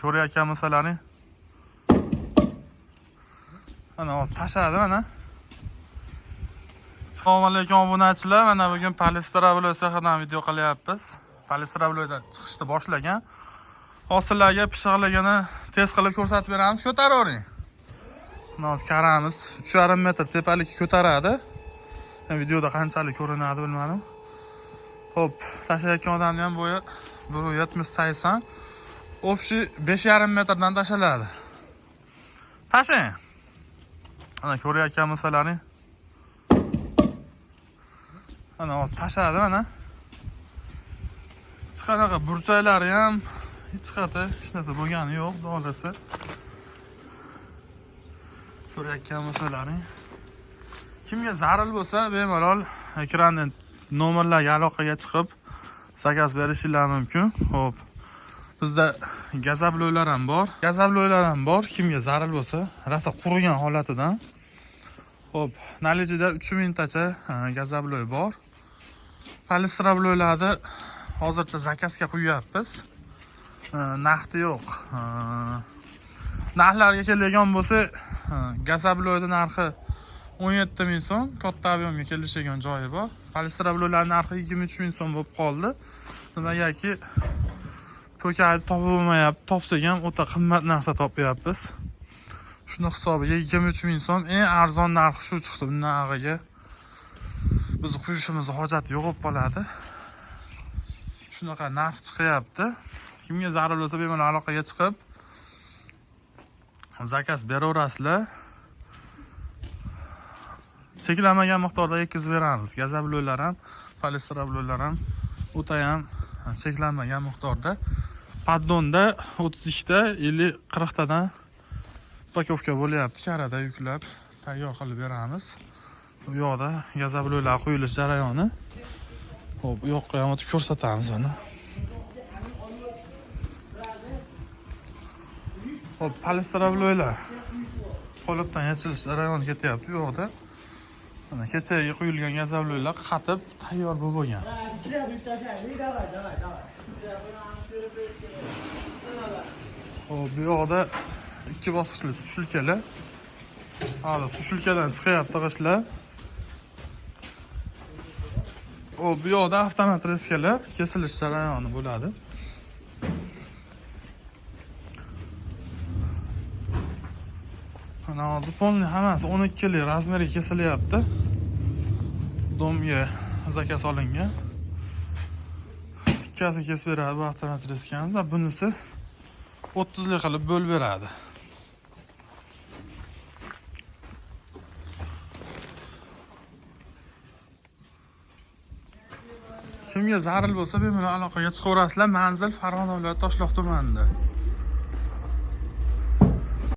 Ko'ryapsizlarni. Mana hozir tashladi mana. Assalomu alaykum obunachilar. Mana bugun Palestravlo sahidan video qilyapmiz. Palestravlodan chiqishni boshlagan. Hosillarga pishiqligini test qilib ko'rsatib beramiz. Ko'taravering. Mana hozir qaramiz 3,5 metr tepalikka ko'taradi. Videoda qanchalik ko'rinadi bilmadim. Xo'p, tashlayotgan odamning ham bo'yi 1.70-80. Общий 5,5 metrdan tashlanadi. Tashlang. Mana ko'ryapsizlarni. Mana hozir tashladi mana. Hech qanaqa burchaklari ham hech narsa bo'lgani yo'q, dolasi. Ko'ryapsizlarni. Kimga zarur bo'lsa, bemalol ekrandan nomerlarga aloqaga chiqib zakaz berishingiz mumkin. Xo'p. Bizda gazabloylar ham bor. Kimga zarur bo'lsa, rosa qurigan holatidan. Xo'p, nalijida 3 mingtacha gazabloy bor. Palestravloylarni hozircha zakazga qo'yyapmiz. Narxi yo'q. Narxlarga keladigan bo'lsa, gazabloyning narxi 17 ming so'm, katta ob'yomga kelishgan joyi bor. Palestravloylarning narxi 23 ming so'm bo'lib qoldi. Nimagaki to'kani topib bo'lmayapti, topsak ham o'ta qimmat narxda topyapmiz. Shuni hisobiga 23 ming so'm eng arzon narxi shu chiqdi. Bundan avvalga biz qo'yishimiz hojati yo'q bo'lib qoladi. Shunaqa narx chiqyapti. Kimga zarur bo'lsa bemalol aloqaga chiqib zakaz beraverasizlar. Cheklanmagan miqdorda yetkazib beramiz. Gazabloylar ham, palestravloylar ham o'ta ham cheklanmagan miqdorda. Paddonda 32 ta, 50-40 tadan pakovka bo'lyapti. Karada yuklab tayyor qilib beramiz. Bu yoqda gazabloylar qo'yilish jarayoni. Xo'p, bu yoqqa ham o'tib ko'rsatamiz mana. Xo'p, palestravloylar qolipdan yechilish jarayoni ketyapti bu yoqda. Mana kechaga qo'yilgan gazabloylar qatib tayyor bo'lib bo'lgan. Xo'p, bu yoqda 2 bosqichli sushilkalar. Hozir sushilkadan chiqyapti g'ishlar. Xo'p, bu yoqda avtomat reskalar kesilish jarayoni bo'ladi. Mana hozir polni hammasi 12 lik razmerga kesilyapti. Domga zakaz olingan. Ikkasini kesib beradi bu avtomat reskamiz. Bunisi 30 lik qilib bo'lib beradi. Kimga zarur bo'lsa bemalol aloqaga chiqaverasizlar. Manzil Farg'ona viloyati Toshloq tumanida.